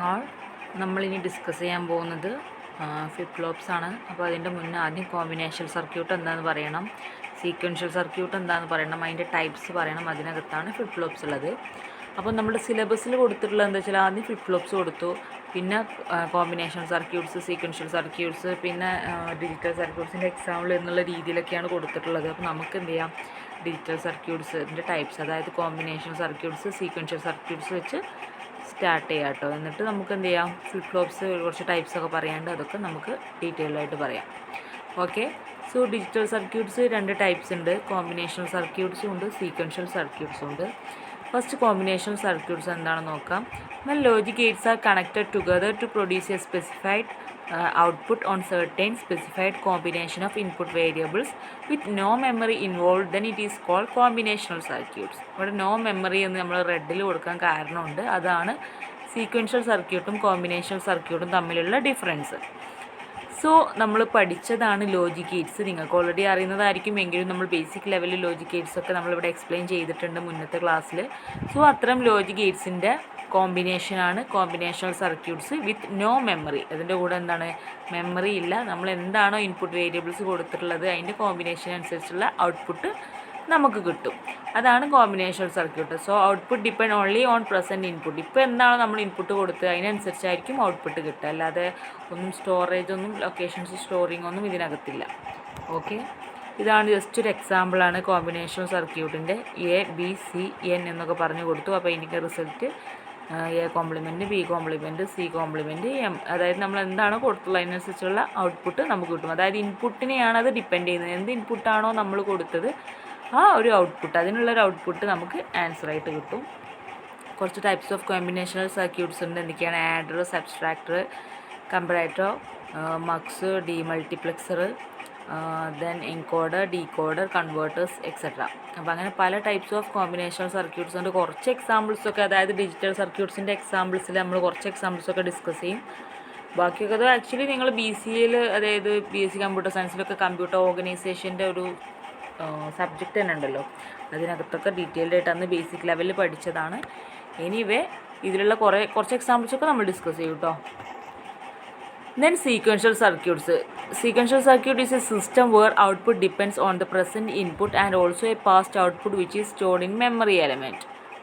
Morning all. നമ്മളിനി discuss ചെയ്യാൻ പോകുന്നത് ഫ്ലിപ്പ് ഫ്ലോപ്സ് ആണ്. അപ്പോൾ അതിൻ്റെ മുന്നേ ആദ്യം കോമ്പിനേഷൻ സർക്യൂട്ട് എന്താണെന്ന് പറയണം, സീക്വൻഷ്യൽ സർക്യൂട്ട് എന്താണെന്ന് പറയണം, അതിൻ്റെ ടൈപ്സ് പറയണം. അതിനകത്താണ് ഫ്ലിപ്പ് ഫ്ലോപ്സ് ഉള്ളത്. അപ്പോൾ നമ്മുടെ സിലബസിൽ കൊടുത്തിട്ടുള്ളത് എന്താ വെച്ചാൽ ആദ്യം ഫ്ലിപ്പ് ഫ്ലോപ്സ് കൊടുത്തു, പിന്നെ കോമ്പിനേഷൻ സർക്യൂട്ട്സ്, സീക്വൻഷ്യൽ സർക്യൂട്ട്സ്, പിന്നെ ഡിജിറ്റൽ സർക്യൂട്ട്സിൻ്റെ എക്സാമ്പിൾ എന്നുള്ള രീതിയിലൊക്കെയാണ് കൊടുത്തിട്ടുള്ളത്. അപ്പോൾ നമുക്ക് എന്ത് ചെയ്യാം, ഡിജിറ്റൽ സർക്യൂട്ട്സിൻ്റെ ടൈപ്സ്, അതായത് കോമ്പിനേഷൻ സർക്യൂട്ട്സ്, സീക്വൻഷ്യൽ സർക്യൂട്ട്സ് വെച്ച് സ്റ്റാർട്ട് ചെയ്യാം കേട്ടോ. എന്നിട്ട് നമുക്ക് എന്ത് ചെയ്യാം, ഫ്ലിപ്പ് ഫ്ലോപ്സ് കുറച്ച് ടൈപ്സ് ഒക്കെ പറയാണ്ട് അതൊക്കെ നമുക്ക് ഡീറ്റെയിൽഡ് ആയിട്ട് പറയാം. ഓക്കെ. സോ ഡിജിറ്റൽ സർക്യൂട്ട്സ് രണ്ട് ടൈപ്സ് ഉണ്ട്, കോമ്പിനേഷൻ സർക്യൂട്ട്സും ഉണ്ട്, സീക്വൻഷ്യൽ സർക്യൂട്ട്സും ഉണ്ട്. ഫസ്റ്റ് കോമ്പിനേഷൻ സർക്യൂട്ട്സ് എന്താണെന്ന് നോക്കാം. When logic gates are connected together to produce a specified output on certain specified combination of input variables with no memory involved, then it is called combinational circuits. ഇവിടെ no memory എന്ന് നമ്മൾ റെഡിൽ കൊടുക്കാൻ കാരണമുണ്ട്. അതാണ് sequential സർക്യൂട്ടും combinational സർക്യൂട്ടും തമ്മിലുള്ള difference. So നമ്മൾ പഠിച്ചതാണ് ലോജിക് ഗേറ്റ്സ്. നിങ്ങൾക്ക് ഓൾറെഡി അറിയുന്നതായിരിക്കും, എങ്കിലും നമ്മൾ ബേസിക് ലെവലിൽ ലോജിക് ഗേറ്റ്സ് ഒക്കെ നമ്മളിവിടെ എക്സ്പ്ലെയിൻ ചെയ്തിട്ടുണ്ട് മുന്നത്തെ ക്ലാസ്സിൽ. സോ അത്തരം ലോജിക് ഗേറ്റ്സിൻ്റെ കോമ്പിനേഷനാണ് combinational circuits with no memory. അതിൻ്റെ കൂടെ എന്താണ്, മെമ്മറി ഇല്ല. നമ്മൾ എന്താണോ ഇൻപുട്ട് വേരിയബിൾസ് കൊടുത്തിട്ടുള്ളത് അതിൻ്റെ കോമ്പിനേഷൻ അനുസരിച്ചുള്ള ഔട്ട്പുട്ട് നമുക്ക് കിട്ടും. അതാണ് combinational circuit. So output depend only on present input. ഇപ്പോൾ എന്താണോ നമ്മൾ ഇൻപുട്ട് കൊടുത്ത് അതിനനുസരിച്ചായിരിക്കും ഔട്ട്പുട്ട് കിട്ടുക. അല്ലാതെ ഒന്നും സ്റ്റോറേജ് ഒന്നും, ലൊക്കേഷൻസ് സ്റ്റോറിംഗ് ഒന്നും ഇതിനകത്തില്ല. ഓക്കെ. ഇതാണ് ജസ്റ്റ് ഒരു എക്സാമ്പിളാണ് കോമ്പിനേഷണൽ സർക്യൂട്ടിൻ്റെ. ABCN എന്നൊക്കെ പറഞ്ഞു കൊടുത്തു. അപ്പോൾ എനിക്ക് result A compliment, B compliment, C compliment, M. അതായത് നമ്മൾ എന്താണോ കൊടുത്തുള്ളത് അതിനനുസരിച്ചുള്ള ഔട്ട്പുട്ട് നമുക്ക് കിട്ടും. അതായത് ഇൻപുട്ടിനെയാണ് അത് ഡിപ്പെൻഡ് ചെയ്യുന്നത്. എന്ത് ഇൻപുട്ടാണോ നമ്മൾ കൊടുത്തത് ആ ഒരു ഔട്ട്പുട്ട്, അതിനുള്ളൊരു ഔട്ട്പുട്ട് നമുക്ക് ആൻസറായിട്ട് കിട്ടും. കുറച്ച് ടൈപ്സ് ഓഫ് കോമ്പിനേഷണൽ സർക്യൂട്ട്സ് ഉണ്ട്. എന്തൊക്കെയാണ്? Adder, subtractor, comparator, mux, demultiplexer, then encoder, decoder, converters, etcetera. അപ്പോൾ അങ്ങനെ പല ടൈപ്സ് ഓഫ് കോമ്പിനേഷണൽ സർക്യൂട്ട്സ് ഉണ്ട്. കുറച്ച് എക്സാമ്പിൾസൊക്കെ, അതായത് ഡിജിറ്റൽ സർക്യൂട്ട്സിൻ്റെ എക്സാമ്പിൾസിൽ നമ്മൾ കുറച്ച് എക്സാമ്പിൾസൊക്കെ ഡിസ്കസ് ചെയ്യും. ബാക്കിയൊക്കെ അത് ആക്ച്വലി നിങ്ങൾ BCAയിൽ, അതായത് BSc കമ്പ്യൂട്ടർ സയൻസിലൊക്കെ കമ്പ്യൂട്ടർ ഓർഗനൈസേഷൻ്റെ ഒരു സബ്ജക്റ്റ് തന്നെ ഉണ്ടല്ലോ, അതിനകത്തൊക്കെ ഡീറ്റെയിൽഡ് ആയിട്ട് അന്ന് ബേസിക് ലെവലിൽ പഠിച്ചതാണ്. എനിവേ ഇതിലുള്ള കുറച്ച് എക്സാമ്പിൾസൊക്കെ നമ്മൾ ഡിസ്കസ് ചെയ്യും കേട്ടോ. Then sequential circuits. Sequential circuit is a system where output depends on the present input and also a past output which is stored in memory element.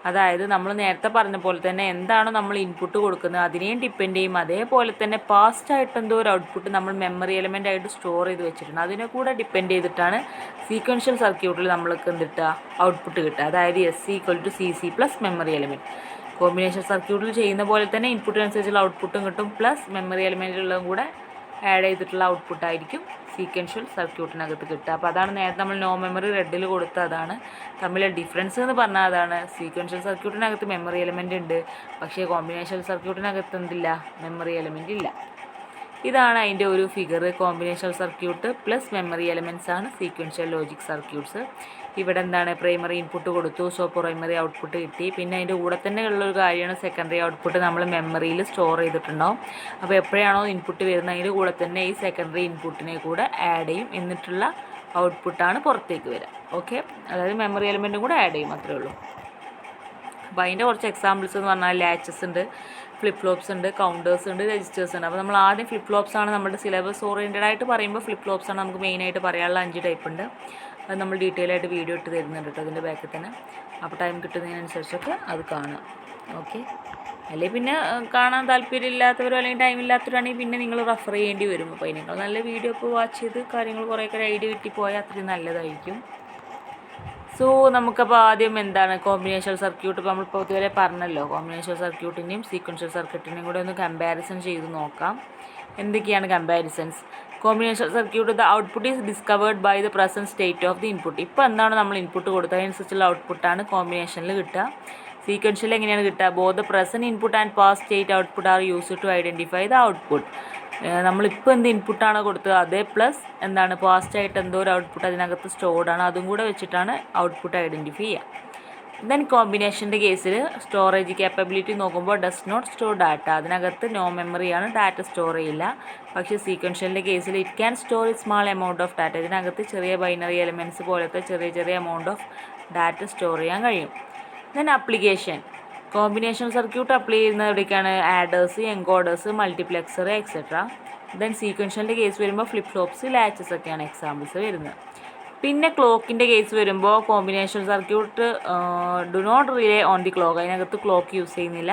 അതായത് നമ്മൾ നേരത്തെ പറഞ്ഞ പോലെ തന്നെ എന്താണോ നമ്മൾ ഇൻപുട്ട് കൊടുക്കുന്നത് അതിനെയും ഡിപ്പെൻഡ് ചെയ്യും. അതേപോലെ തന്നെ പാസ്റ്റ് ആയിട്ട് എന്തോ ഒരു ഔട്ട്പുട്ട് നമ്മൾ മെമ്മറി എലമെൻ്റ് ആയിട്ട് സ്റ്റോർ ചെയ്ത് വെച്ചിട്ടുണ്ട്, അതിനെ കൂടെ ഡിപ്പെൻഡ് ചെയ്തിട്ടാണ് സീക്വൻഷ്യൽ സർക്യൂട്ടിൽ നമ്മൾക്ക് എന്തിട്ടുക, ഔട്ട്പുട്ട് കിട്ടുക. അതായത് SC=CC plus memory element. Combination സർക്യൂട്ടിൽ ചെയ്യുന്ന പോലെ തന്നെ ഇൻപുട്ടിനനുസരിച്ചുള്ള ഔട്ട്പുട്ടും കിട്ടും, പ്ലസ് മെമ്മറി എലമെൻറ്റിലുള്ളതും കൂടെ ആഡ് ചെയ്തിട്ടുള്ള ഔട്ട്പുട്ടായിരിക്കും സീക്വൻഷ്യൽ സർക്യൂട്ടിനകത്ത് കിട്ടുക. അപ്പോൾ അതാണ് നേരത്തെ നമ്മൾ നോ മെമ്മറി റെഡിൽ കൊടുത്ത, അതാണ് തമ്മിലെ ഡിഫറൻസ് എന്ന് പറഞ്ഞാൽ അതാണ്. സീക്വൻഷ്യൽ സർക്യൂട്ടിനകത്ത് മെമ്മറി എലമെൻ്റ് ഉണ്ട്, പക്ഷേ കോമ്പിനേഷൻ സർക്യൂട്ടിനകത്ത് എന്തില്ല, മെമ്മറി എലമെൻ്റ് ഇല്ല. ഇതാണ് അതിൻ്റെ ഒരു figure. Combination circuit plus memory elements ആണ് സീക്വൻഷ്യൽ ലോജിക് സർക്യൂട്ട്സ്. ഇവിടെ എന്താണ്, പ്രൈമറി ഇൻപുട്ട് കൊടുത്തു, സോ പ്രൈമറി ഔട്ട്പുട്ട് കിട്ടി. പിന്നെ അതിൻ്റെ കൂടെ തന്നെ ഉള്ളൊരു കാര്യമാണ് സെക്കൻഡറി ഔട്ട്പുട്ട് നമ്മൾ മെമ്മറിയിൽ സ്റ്റോർ ചെയ്തിട്ടുണ്ടാവും. അപ്പോൾ എപ്പോഴാണോ ഇൻപുട്ട് വരുന്നത് അതിൻ്റെ കൂടെ തന്നെ ഈ സെക്കൻഡറി ഇൻപുട്ടിനെ കൂടെ ആഡ് ചെയ്യും, എന്നിട്ടുള്ള ഔട്ട്പുട്ടാണ് പുറത്തേക്ക് വരിക. ഓക്കെ. അതായത് മെമ്മറി എലമെൻറ്റും കൂടെ ആഡ് ചെയ്യും, അത്രേ ഉള്ളൂ. അപ്പോൾ അതിൻ്റെ കുറച്ച് എക്സാമ്പിൾസ് എന്ന് പറഞ്ഞാൽ ലാച്ചസ് ഉണ്ട്, ഫ്ലിപ്പ് ഫ്ലോപ്സ് ഉണ്ട്, കൗണ്ടേഴ്സ് ഉണ്ട്, രജിസ്റ്റേഴ്സ് ഉണ്ട്. അപ്പോൾ നമ്മൾ ആദ്യം ഫ്ലിപ്പ് ഫ്ലോപ്സ് ആണ് നമ്മുടെ സിലബസ് ഓറിയൻറ്റഡ് ആയിട്ട് പറയുമ്പോൾ ഫ്ലിപ്പ് ഫ്ലോപ്സ് ആണ് നമുക്ക് മെയിനായിട്ട് പറയാനുള്ള 5 ടൈപ്പ് ഉണ്ട്. അത് നമ്മൾ ഡീറ്റെയിൽ ആയിട്ട് വീഡിയോ ഇട്ട് തരുന്നുണ്ട് കേട്ടോ അതിൻ്റെ ബാക്കിൽ തന്നെ. അപ്പോൾ ടൈം കിട്ടുന്നതിനനുസരിച്ചൊക്കെ അത് കാണുക. ഓക്കെ. അല്ലെങ്കിൽ പിന്നെ കാണാൻ താല്പര്യമില്ലാത്തവരോ അല്ലെങ്കിൽ ടൈം ഇല്ലാത്തവരാണെങ്കിൽ പിന്നെ നിങ്ങൾ റെഫർ ചെയ്യേണ്ടി വരും. അപ്പോൾ അതിനേക്കാൾ നല്ല വീഡിയോ ഇപ്പോൾ വാച്ച് ചെയ്ത് കാര്യങ്ങൾ കുറേയൊക്കെ ഐഡിയ കിട്ടിപ്പോയാൽ അത്രയും നല്ലതായിരിക്കും. സോ നമുക്കപ്പോൾ ആദ്യം എന്താണ് കോമ്പിനേഷൻ സർക്യൂട്ട്. ഇപ്പോൾ നമ്മളിപ്പോൾ ഇതുവരെ പറഞ്ഞല്ലോ, കോമ്പിനേഷൻ സർക്യൂട്ടിൻ്റെയും സീക്വൻഷ്യൽ സർക്യൂട്ടിൻ്റെയും കൂടെ ഒന്ന് കമ്പാരിസൺ ചെയ്ത് നോക്കാം. എന്തൊക്കെയാണ് comparisons? Combination circuit, the output is discovered by the present state of the input. ഇപ്പോൾ എന്താണ് നമ്മൾ ഇൻപുട്ട് കൊടുത്തത് അതിനനുസരിച്ചുള്ള ഔട്ട്പുട്ടാണ് കോമ്പിനേഷനിൽ കിട്ടുക. സീക്വൻഷ്യൽ എങ്ങനെയാണ് കിട്ടുക? Both the present input and past state output are used to identify the output. നമ്മളിപ്പോൾ എന്ത് ഇൻപുട്ടാണോ കൊടുത്തത് അതേ പ്ലസ് എന്താണ് പാസ്റ്റായിട്ട് എന്തോ ഒരു ഔട്ട്പുട്ട് അതിനകത്ത് സ്റ്റോർഡാണ്, അതും കൂടെ വെച്ചിട്ടാണ് ഔട്ട്പുട്ട് ഐഡൻറ്റിഫൈ ചെയ്യുക. ദെൻ കോമ്പിനേഷൻ്റെ കേസിൽ സ്റ്റോറേജ് കേപ്പബിലിറ്റി നോക്കുമ്പോൾ ഡസ് നോട്ട് സ്റ്റോർ ഡാറ്റ. അതിനകത്ത് നോ മെമ്മറിയാണ്, ഡാറ്റ സ്റ്റോർ ചെയ്യില്ല. പക്ഷേ സീക്വൻഷ്യലിൻ്റെ കേസിൽ it can store small amount of data. ഇതിനകത്ത് ചെറിയ ബൈനറി എലമെൻറ്റ്സ് പോലത്തെ ചെറിയ എമൗണ്ട് ഓഫ് ഡാറ്റ സ്റ്റോർ ചെയ്യാൻ കഴിയും. Then application. Combination circuit apply ചെയ്യുന്നത് എവിടേക്കാണ്? Adders, encoders, multiplexer etcetera. Then സീക്വൻഷ്യലിൻ്റെ കേസ് വരുമ്പോൾ ഫ്ലിപ്പ് ഫ്ലോപ്സ്, ലാച്ചസ് ഒക്കെയാണ് എക്സാമ്പിൾസ് വരുന്നത്. പിന്നെ ക്ലോക്കിൻ്റെ കേസ് വരുമ്പോൾ combination circuit do not rely on the clock, അതിനകത്ത് ക്ലോക്ക് യൂസ് ചെയ്യുന്നില്ല.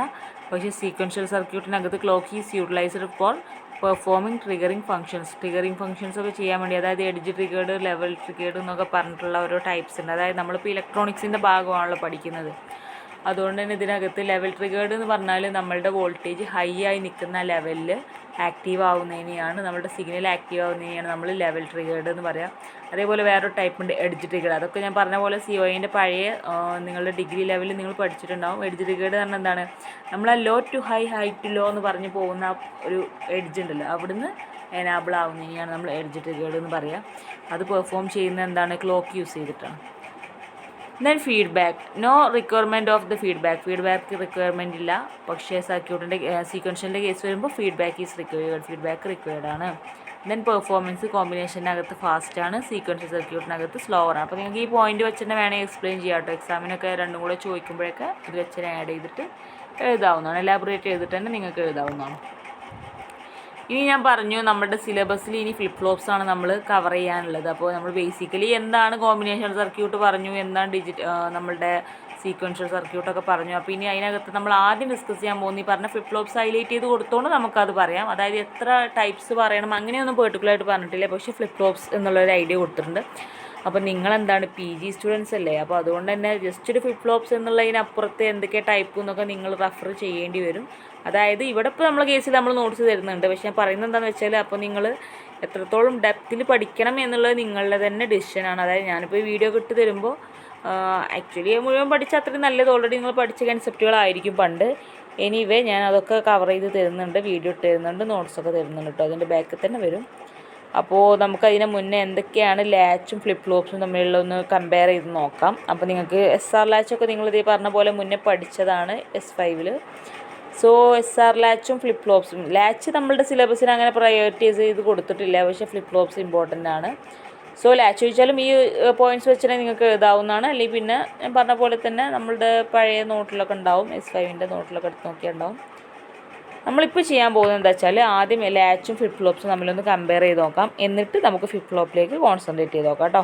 പക്ഷേ സീക്വൻഷ്യൽ സർക്യൂട്ടിനകത്ത് clock is utilised for performing triggering functions ഒക്കെ ചെയ്യാൻ വേണ്ടി, അതായത് എഡ്ജ് ട്രിഗേർഡ്, ലെവൽ ട്രിഗേർഡ് എന്നൊക്കെ പറഞ്ഞിട്ടുള്ള ഓരോ ടൈപ്സ് ഉണ്ട്. അതായത് നമ്മളിപ്പോൾ ഇലക്ട്രോണിക്സിൻ്റെ ഭാഗമാണല്ലോ പഠിക്കുന്നത്. അതുകൊണ്ട് തന്നെ ഇതിനകത്ത് ലെവൽ ട്രിഗേർഡ് എന്ന് പറഞ്ഞാൽ നമ്മളുടെ വോൾട്ടേജ് ഹൈ ആയി നിൽക്കുന്ന ലെവലിൽ ആക്റ്റീവ് ആവുന്നതിനെയാണ്, നമ്മുടെ സിഗ്നൽ ആക്റ്റീവ് ആവുന്നതിനെയാണ് നമ്മൾ ലെവൽ ട്രിഗേർഡ് എന്ന് പറയാം. അതേപോലെ വേറൊരു ടൈപ്പ് ഉണ്ട് എഡ്ജ് ട്രിഗേർഡ്. അതൊക്കെ ഞാൻ പറഞ്ഞ പോലെ COIൻ്റെ പഴയ നിങ്ങളുടെ ഡിഗ്രി ലെവലിൽ നിങ്ങൾ പഠിച്ചിട്ടുണ്ടാവും. എഡ്ജ് ട്രിഗേർഡ് പറഞ്ഞാൽ എന്താണ്? നമ്മൾ low to high, high to low എന്ന് പറഞ്ഞ് പോകുന്ന ഒരു എഡ്ജ് ഉണ്ടല്ലോ, അവിടുന്ന് എനാബിൾ ആവുന്നതിനെയാണ് നമ്മൾ എഡ്ജ് ട്രിഗേർഡ് എന്ന് പറയുക. അത് പെർഫോം ചെയ്യുന്ന എന്താണ്? ക്ലോക്ക് യൂസ് ചെയ്തിട്ടാണ്. Then feedback, no requirement of the feedback requirement ഇല്ല. പക്ഷേ സർക്യൂട്ടിൻ്റെ സീക്വൻഷ്യലിൻ്റെ കേസ് വരുമ്പോൾ ഫീഡ്ബാക്ക് റിക്വയർഡ് ആണ്. ദെൻ പെർഫോമൻസ് കോമ്പിനേഷനകത്ത് ഫാസ്റ്റാണ്, സീക്വൻഷ്യൽ സർക്യൂട്ടിനകത്ത് സ്ലോവറാണ്. അപ്പോൾ നിങ്ങൾക്ക് ഈ പോയിന്റ് വെച്ച് തന്നെ വേണമെങ്കിൽ എക്സ്പ്ലെയിൻ ചെയ്യാം കേട്ടോ. എക്സാമിനൊക്കെ രണ്ടും കൂടെ ചോദിക്കുമ്പോഴൊക്കെ ഇത് വെച്ച് തന്നെ ആഡ് ചെയ്തിട്ട് എഴുതാവുന്നതാണ്, എലാബറേറ്റ് ചെയ്തിട്ട് തന്നെ നിങ്ങൾക്ക് എഴുതാവുന്നതാണ്. ഇനി ഞാൻ പറഞ്ഞു നമ്മുടെ സിലബസിൽ ഇനി ഫ്ലിപ്പ് ഫ്ലോപ്സ് ആണ് നമ്മൾ കവർ ചെയ്യാനുള്ളത്. അപ്പോൾ നമ്മൾ ബേസിക്കലി എന്താണ് കോമ്പിനേഷൻ സർക്യൂട്ട് പറഞ്ഞു, എന്താണ് നമ്മളുടെ സീക്വൻഷ്യൽ സർക്യൂട്ടൊക്കെ പറഞ്ഞു. അപ്പോൾ ഇനി അതിനകത്ത് നമ്മൾ ആദ്യം ഡിസ്കസ് ചെയ്യാൻ പോകുന്ന ഈ പറഞ്ഞ ഫ്ലിപ്പ് ഫ്ലോപ്സ് ഹൈലൈറ്റ് ചെയ്ത് കൊടുത്തോണ്ട് നമുക്കത് പറയാം. അതായത് എത്ര ടൈപ്സ് പറയണം അങ്ങനെയൊന്നും പെർട്ടിക്കുലറായിട്ട് പറഞ്ഞിട്ടില്ല, പക്ഷേ ഫ്ലിപ്പ് ഫ്ലോപ്സ് എന്നുള്ളൊരു ഐഡിയ കൊടുത്തിട്ടുണ്ട്. അപ്പോൾ നിങ്ങളെന്താണ് PG സ്റ്റുഡൻസ് അല്ലേ, അപ്പോൾ അതുകൊണ്ട് തന്നെ ജസ്റ്റ് ഒരു ഫ്ലിപ്പ് ഫ്ലോപ്സ് എന്നുള്ളതിനപ്പുറത്ത് എന്തൊക്കെ ടൈപ്പ് എന്നൊക്കെ നിങ്ങൾ റെഫർ ചെയ്യേണ്ടി വരും. അതായത് ഇവിടെ ഇപ്പോൾ നമ്മളെ കേസിൽ നമ്മൾ നോട്ട്സ് തരുന്നുണ്ട്, പക്ഷേ ഞാൻ പറയുന്നത് എന്താണെന്ന് വെച്ചാൽ അപ്പോൾ നിങ്ങൾ എത്രത്തോളം ഡെപ്തിൽ പഠിക്കണം എന്നുള്ളത് നിങ്ങളുടെ തന്നെ ഡിസിഷനാണ്. അതായത് ഞാനിപ്പോൾ ഈ വീഡിയോ ഇട്ട് തരുമ്പോൾ ആക്ച്വലി മുഴുവൻ പഠിച്ചാൽ അത്രയും നല്ലത്, ഓൾറെഡി നിങ്ങൾ പഠിച്ച കൺസെപ്റ്റുകളായിരിക്കും പണ്ട്. എനിവേ ഞാൻ അതൊക്കെ കവർ ചെയ്ത് തരുന്നുണ്ട്, വീഡിയോ ഇട്ട് തരുന്നുണ്ട്, നോട്ട്സൊക്കെ തരുന്നുണ്ട് കേട്ടോ, അതിൻ്റെ ബാക്കിൽ തന്നെ വരും. അപ്പോൾ നമുക്കതിന് മുന്നേ എന്തൊക്കെയാണ് ലാച്ചും ഫ്ലിപ്പ് ഫ്ലോപ്സും തമ്മിലുള്ള ഒന്ന് കമ്പയർ ചെയ്ത് നോക്കാം. അപ്പോൾ നിങ്ങൾക്ക് SR ലാച്ചൊക്കെ നിങ്ങളിതേ പറഞ്ഞ പോലെ മുന്നേ പഠിച്ചതാണ് S5-ൽ. സോ SR ലാച്ചും ഫ്ലിപ്പ് ഫ്ലോപ്സും, ലാച്ച് നമ്മളുടെ സിലബസിന് അങ്ങനെ പ്രയോറിറ്റൈസ് ചെയ്ത് കൊടുത്തിട്ടില്ല, പക്ഷേ ഫ്ലിപ്പ് ഫ്ലോപ്സ് ഇമ്പോർട്ടൻ്റ് ആണ്. സോ ലാച്ച് ചോദിച്ചാലും ഈ പോയിൻറ്റ്സ് വെച്ചിട്ട് നിങ്ങൾക്ക് എഴുതാവുന്നതാണ്. അല്ലെങ്കിൽ പിന്നെ ഞാൻ പറഞ്ഞ പോലെ തന്നെ നമ്മളുടെ പഴയ നോട്ടിലൊക്കെ ഉണ്ടാവും, S5-ൻ്റെ നോട്ടിലൊക്കെ എടുത്ത് നോക്കിയാൽ ഉണ്ടാവും. നമ്മളിപ്പോൾ ചെയ്യാൻ പോകുന്നത് എന്താ വെച്ചാൽ ആദ്യം ലാച്ചും ഫ്ലിപ്പ് ഫ്ലോപ്സും തമ്മിലൊന്ന് കമ്പയർ ചെയ്ത് നോക്കാം, എന്നിട്ട് നമുക്ക് ഫ്ലിപ്പ് ഫ്ലോപ്പിലേക്ക് കോൺസെൻട്രേറ്റ് ചെയ്ത് നോക്കാം കേട്ടോ.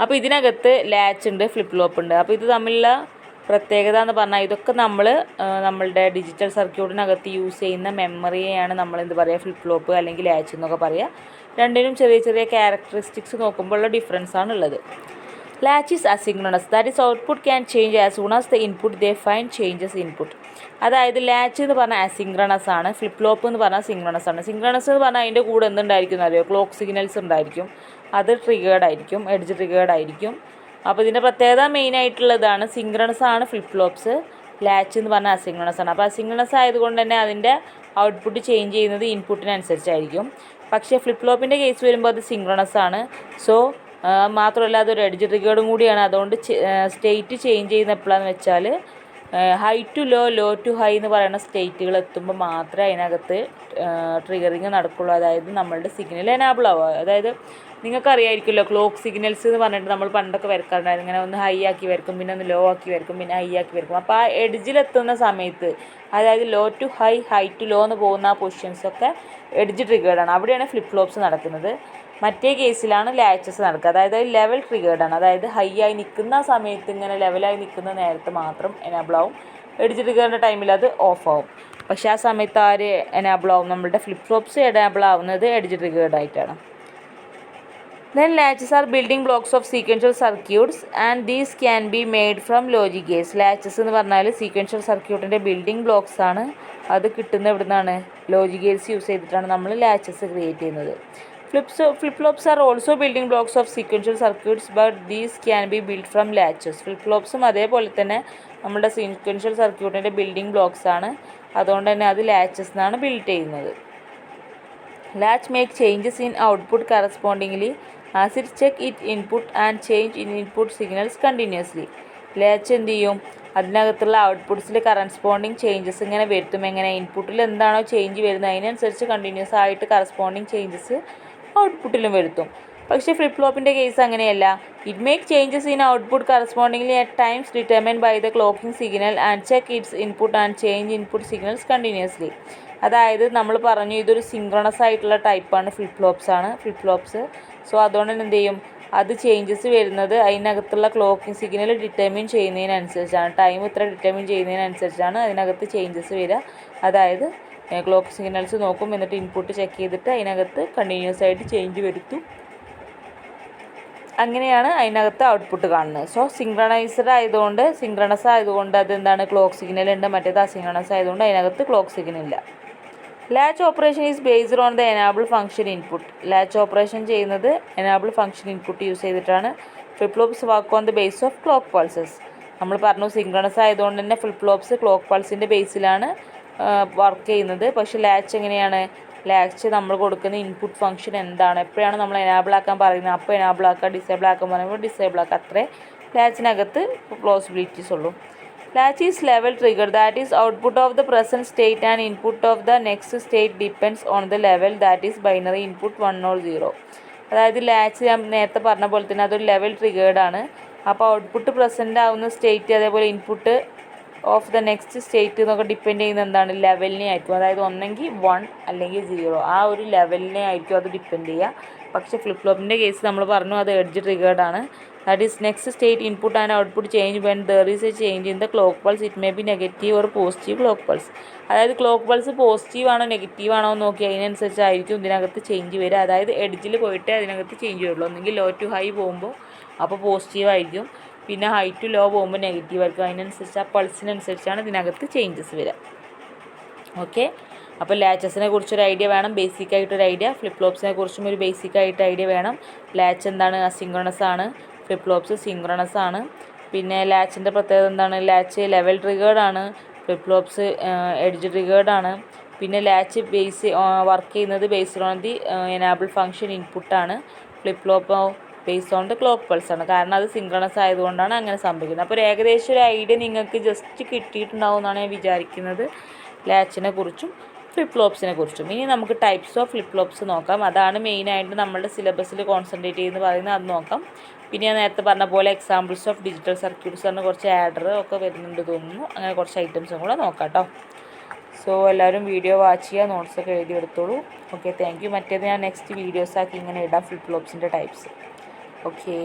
അപ്പോൾ ഇതിനകത്ത് ലാച്ച് ഉണ്ട്, ഫ്ലിപ്പ് ഫ്ലോപ്പ് ഉണ്ട്. അപ്പോൾ ഇത് തമ്മിലുള്ള പ്രത്യേകത എന്ന് പറഞ്ഞാൽ ഇതൊക്കെ നമ്മളുടെ ഡിജിറ്റൽ സർക്യൂട്ടിനകത്ത് യൂസ് ചെയ്യുന്ന മെമ്മറിയെയാണ് നമ്മൾ എന്ത് പറയുക, ഫ്ലിപ്പ് ഫ്ലോപ്പ് അല്ലെങ്കിൽ ലാച്ച് എന്നൊക്കെ പറയുക. രണ്ടിനും ചെറിയ ചെറിയ ക്യാരക്ടറിസ്റ്റിക്സ് നോക്കുമ്പോഴുള്ള ഡിഫറൻസ് ആണുള്ളത്. Latch is asynchronous, that is output can change as soon as the input they find changes input. അതായത് ലാച്ച് എന്ന് പറഞ്ഞാൽ അസിങ്ക്രണസ് ആണ്, ഫ്ലിപ്പ് ഫ്ലോപ്പ് എന്ന് പറഞ്ഞാൽ സിങ്ക്രണസ് ആണ്. സിങ്ക്രണസ് എന്ന് പറഞ്ഞാൽ അതിൻ്റെ കൂടെ എന്തുണ്ടായിരിക്കും എന്നറിയോ? ക്ലോക്ക് സിഗ്നൽസ് ഉണ്ടായിരിക്കും, അത് ട്രിഗേർഡ് ആയിരിക്കും, എഡ്ജ് ട്രിഗേർഡ് ആയിരിക്കും. അപ്പോൾ ഇതിൻ്റെ പ്രത്യേകത മെയിനായിട്ടുള്ളതാണ്. സിങ്ക്രണസ് ആണ് ഫ്ലിപ്പ് ഫ്ലോപ്സ്, ലാച്ച് എന്ന് പറഞ്ഞാൽ അസിങ്ക്രണസ് ആണ്. അപ്പോൾ അസിങ്ക്രണസ് ആയതുകൊണ്ട് തന്നെ അതിൻ്റെ ഔട്ട്പുട്ട് ചേഞ്ച് ചെയ്യുന്നത് ഇൻപുട്ടിനനുസരിച്ചായിരിക്കും. പക്ഷേ ഫ്ലിപ്പ് ഫ്ലോപ്പിൻ്റെ കേസ് വരുമ്പോൾ അത് സിങ്ക്രണസ് ആണ്. സോ മാത്രമല്ല അതൊരു എഡ്ജ് ട്രിഗേർഡും കൂടിയാണ്. അതുകൊണ്ട് സ്റ്റേറ്റ് ചേഞ്ച് ചെയ്യുന്ന എപ്പോഴാണെന്ന് വെച്ചാൽ high to low, low to high എന്ന് പറയുന്ന സ്റ്റേറ്റുകൾ എത്തുമ്പോൾ മാത്രമേ അതിനകത്ത് ട്രിഗറിങ് നടക്കുള്ളൂ. അതായത് നമ്മളുടെ സിഗ്നൽ എനാബിൾ ആവുക. അതായത് നിങ്ങൾക്കറിയായിരിക്കുമല്ലോ ക്ലോക്ക് സിഗ്നൽസ് എന്ന് പറഞ്ഞിട്ട് നമ്മൾ പണ്ടൊക്കെ വരക്കാറുണ്ടായിരുന്നു. ഇങ്ങനെ ഒന്ന് ഹൈ ആക്കി വരക്കും, പിന്നെ ഒന്ന് ലോ ആക്കി വരക്കും, പിന്നെ ഹൈ ആക്കി വരക്കും. അപ്പോൾ ആ എഡ്ജിലെത്തുന്ന സമയത്ത് അതായത് low to high, high to low എന്ന് പോകുന്ന ആ പൊസിഷൻസൊക്കെ എഡ്ജ് ട്രിഗേർഡാണ്. അവിടെയാണ് ഫ്ലിപ്പ് ഫ്ലോപ്സ് നടക്കുന്നത്. മറ്റേ കേസിലാണ് ലാച്ചസ് നടക്കുക, അതായത് ലെവൽ ട്രിഗേർഡാണ്. അതായത് ഹൈ ആയി നിൽക്കുന്ന സമയത്ത് ഇങ്ങനെ ലെവലായി നിൽക്കുന്ന നേരത്ത് മാത്രം എനാബിൾ ആവും, എഡ്ജ് ട്രിഗറിൻ്റെ ടൈമിൽ അത് ഓഫ് ആവും. പക്ഷേ ആ സമയത്ത് ആര് എനാബിൾ ആവും? നമ്മളുടെ ഫ്ലിപ്പ് ഫ്ലോപ്സ് എനാബിൾ ആവുന്നത് എഡ്ജ് ട്രിഗേർഡ് ആയിട്ടാണ്. Then latches are building blocks of sequential circuits and these can be made from logic gates. Latches എന്ന് പറഞ്ഞാൽ സീക്വൻഷ്യൽ സർക്യൂട്ടിൻ്റെ ബിൽഡിംഗ് ബ്ലോക്സ് ആണ്. അത് കിട്ടുന്നത് എവിടെ നിന്നാണ്? ലോജിക് ഗേറ്റ്സ് യൂസ് ചെയ്തിട്ടാണ് നമ്മൾ ലാച്ചസ് ക്രിയേറ്റ് ചെയ്യുന്നത്. Flip flops are also building blocks of sequential circuits but these can be build from latches. Flip ഫ്ലോപ്സും അതേപോലെ തന്നെ നമ്മുടെ സീക്വൻഷ്യൽ സർക്യൂട്ടിൻ്റെ ബിൽഡിംഗ് ബ്ലോക്സ് ആണ്. അതുകൊണ്ട് തന്നെ അത് ലാച്ചസ് എന്നാണ് ബിൽഡ് ചെയ്യുന്നത്. latch make changes in output correspondingly as it check it input and change in input signals continuously. Latch എന്ത് ചെയ്യും? അതിനകത്തുള്ള ഔട്ട്പുട്ട്സിൽ കറസ്പോണ്ടിങ് ചേഞ്ചസ് ഇങ്ങനെ വരുത്തും. എങ്ങനെ? ഇൻപുട്ടിൽ എന്താണോ ചേഞ്ച് വരുന്നത് അതിനനുസരിച്ച് കണ്ടിന്യൂസ് ആയിട്ട് കറസ്പോണ്ടിങ് ചേഞ്ചസ് ഔട്ട്പുട്ടിലും വരുത്തും. പക്ഷേ ഫ്ലിപ്പ് ഫ്ലോപ്പിൻ്റെ കേസ് അങ്ങനെയല്ല. It make changes in output correspondingly at times determined by the clocking signal and check its input and change input signals continuously. അതായത് നമ്മൾ പറഞ്ഞു ഇതൊരു സിങ്ക്രണസ് ആയിട്ടുള്ള ടൈപ്പാണ് ഫ്ലിപ്പ് ഫ്ലോപ്സ്. സോ അതുകൊണ്ട് തന്നെ എന്ത് ചെയ്യും, അത് ചേഞ്ചസ് വരുന്നത് അതിനകത്തുള്ള ക്ലോക്കിംഗ് സിഗ്നൽ ഡിറ്റർമിൻ ചെയ്യുന്നതിനനുസരിച്ചാണ്. ടൈം ഇത്ര ഡിറ്റർമിൻ ചെയ്യുന്നതിനനുസരിച്ചാണ് അതിനകത്ത് ചേഞ്ചസ് വരിക. അതായത് ക്ലോക്ക് സിഗ്നൽസ് നോക്കും, എന്നിട്ട് ഇൻപുട്ട് ചെക്ക് ചെയ്തിട്ട് അതിനകത്ത് കണ്ടിന്യൂസ് ആയിട്ട് ചേഞ്ച് വരുത്തും. അങ്ങനെയാണ് അതിനകത്ത് ഔട്ട്പുട്ട് കാണുന്നത്. സോ സിങ്ക്രണസ് ആയതുകൊണ്ട് അതെന്താണ്, ക്ലോക്ക് സിഗ്നൽ ഉണ്ട്. മറ്റേത് അസിങ്ക്രണസ് ആയതുകൊണ്ട് അതിനകത്ത് ക്ലോക്ക് സിഗ്നൽ ഇല്ല. Latch operation is based on the enable function input. Latch operation ചെയ്യുന്നത് എനാബിൾ ഫംഗ്ഷൻ ഇൻപുട്ട് യൂസ് ചെയ്തിട്ടാണ്. Flip flops work on the base of clock pulses. നമ്മൾ പറഞ്ഞു സിങ്ക്രണസ് ആയതുകൊണ്ട് തന്നെ ഫ്ലിപ്പ് ഫ്ലോപ്സ് ക്ലോക്ക് പൾസിൻ്റെ ബേസിലാണ് വർക്ക് ചെയ്യുന്നത്. പക്ഷേ ലാച്ച് എങ്ങനെയാണ്, ലാച്ച് നമ്മൾ കൊടുക്കുന്ന ഇൻപുട്ട് ഫംഗ്ഷൻ എന്താണ്, എപ്പോഴാണ് നമ്മൾ എനാബിൾ ആക്കാൻ പറയുന്നത് അപ്പോൾ എനാബിൾ ആക്കുക, ഡിസേബിൾ ആക്കാൻ പറയുമ്പോൾ ഡിസേബിൾ ആക്കുക. അത്രേ ലാച്ചിനകത്ത് പോസിബിലിറ്റീസ് ഉള്ളൂ. Latch is level trigger, that is output of the present state and input of the next state depends on the level, that is binary input 1 or 0. അതായത് ലാച്ച് ഞാൻ നേരത്തെ പറഞ്ഞ പോലെ തന്നെ അതൊരു ലെവൽ ട്രിഗേർഡ് ആണ്. അപ്പോൾ ഔട്ട്പുട്ട് പ്രസൻ്റ് ആവുന്ന സ്റ്റേറ്റ് അതേപോലെ input of the next state എന്നൊക്കെ ഡിപ്പെൻഡ് ചെയ്യുന്ന എന്താണ്, ലെവലിനെ ആയിരിക്കും. അതായത് ഒന്നെങ്കിൽ 1 അല്ലെങ്കിൽ 0, ആ ഒരു ലെവലിനെ ആയിരിക്കും അത് ഡിപ്പെൻഡ് ചെയ്യുക. പക്ഷേ ഫ്ലിപ്പ് ഫ്ലോപ്പിൻ്റെ കേസ് നമ്മൾ പറഞ്ഞു അത് എഡ്ജ് ട്രിഗേർഡ് ആണ്. That is next state input and output change when there is a change in the clock pulse. It may be negative or positive clock pulse. അതായത് ക്ലോക്ക് പൾസ് പോസിറ്റീവ് ആണോ negative ആണോ എന്ന് നോക്കി അതിനനുസരിച്ചായിരിക്കും ഇതിനകത്ത് change വരിക. അതായത് എഡ്ജിൽ പോയിട്ട് അതിനകത്ത് ചേഞ്ച് വരുള്ളൂ. ഒന്നെങ്കിൽ ലോ ടു ഹൈ പോകുമ്പോൾ അപ്പോൾ പോസിറ്റീവ് ആയിരിക്കും, പിന്നെ ഹൈ ടു ലോ പോകുമ്പോൾ നെഗറ്റീവ് ആയിരിക്കും. അതിനനുസരിച്ച് ആ പൾസിനനുസരിച്ചാണ് ഇതിനകത്ത് ചേഞ്ചസ് വരിക. ഓക്കെ, അപ്പോൾ ലാച്ചസിനെ കുറിച്ചൊരു ഐഡിയ വേണം, ബേസിക് ആയിട്ടൊരു ഐഡിയ. ഫ്ലിപ്പ് ഫ്ലോപ്സിനെ കുറിച്ചും ഒരു ബേസിക് ആയിട്ട് ഐഡിയ വേണം. ലാച്ച് എന്താണ്, അസിങ്ക്രണസ് ആണ്. ഫ്ലിപ്പ് ഫ്ലോപ്സ് സിങ്ക്രണസ് ആണ്. പിന്നെ ലാച്ചിൻ്റെ പ്രത്യേകത എന്താണ്, ലാച്ച് ലെവൽ ട്രിഗേർഡ് ആണ്. ഫ്ലിപ്പ് ഫ്ലോപ്സ് എഡ്ജ് ട്രിഗേർഡ് ആണ്. പിന്നെ ലാച്ച് വർക്ക് ചെയ്യുന്നത് based on the enable function ഇൻപുട്ടാണ്. Flip flop based on the clock pulse ആണ്. കാരണം അത് സിങ്ക്രണസ് ആയതുകൊണ്ടാണ് അങ്ങനെ സംഭവിക്കുന്നത്. അപ്പോൾ ഏകദേശം ഒരു ഐഡിയ നിങ്ങൾക്ക് ജസ്റ്റ് കിട്ടിയിട്ടുണ്ടാവും എന്നാണ് ഞാൻ വിചാരിക്കുന്നത് ലാച്ചിനെ കുറിച്ചും ഫ്ലിപ്പ് ഫ്ലോപ്സിനെ കുറിച്ചും. ഇനി നമുക്ക് ടൈപ്സ് ഓഫ് ഫ്ലിപ്പ് ഫ്ലോപ്സ് നോക്കാം. അതാണ് മെയിനായിട്ട് നമ്മളുടെ സിലബസിൽ കോൺസെൻട്രേറ്റ് ചെയ്യുന്നത് പറയുന്നത്, അത് നോക്കാം. പിന്നെ ഞാൻ നേരത്തെ പറഞ്ഞ പോലെ എക്സാമ്പിൾസ് ഓഫ് ഡിജിറ്റൽ സർക്യൂട്ട്സ് പറഞ്ഞ് കുറച്ച് ആഡർ ഒക്കെ വരുന്നുണ്ട് തോന്നുന്നു. അങ്ങനെ കുറച്ച് ഐറ്റംസും കൂടെ നോക്കാം കേട്ടോ. സോ എല്ലാവരും വീഡിയോ വാച്ച് ചെയ്യുക, നോട്ട്സൊക്കെ എഴുതിയെടുത്തോളൂ. Okay, thank you. മറ്റേത് ഞാൻ നെക്സ്റ്റ് വീഡിയോസാക്കി ഇങ്ങനെ ഇടാം ഫ്ലിപ്പ് ഫ്ലോപ്സിൻ്റെ ടൈപ്സ്. ഓക്കേ.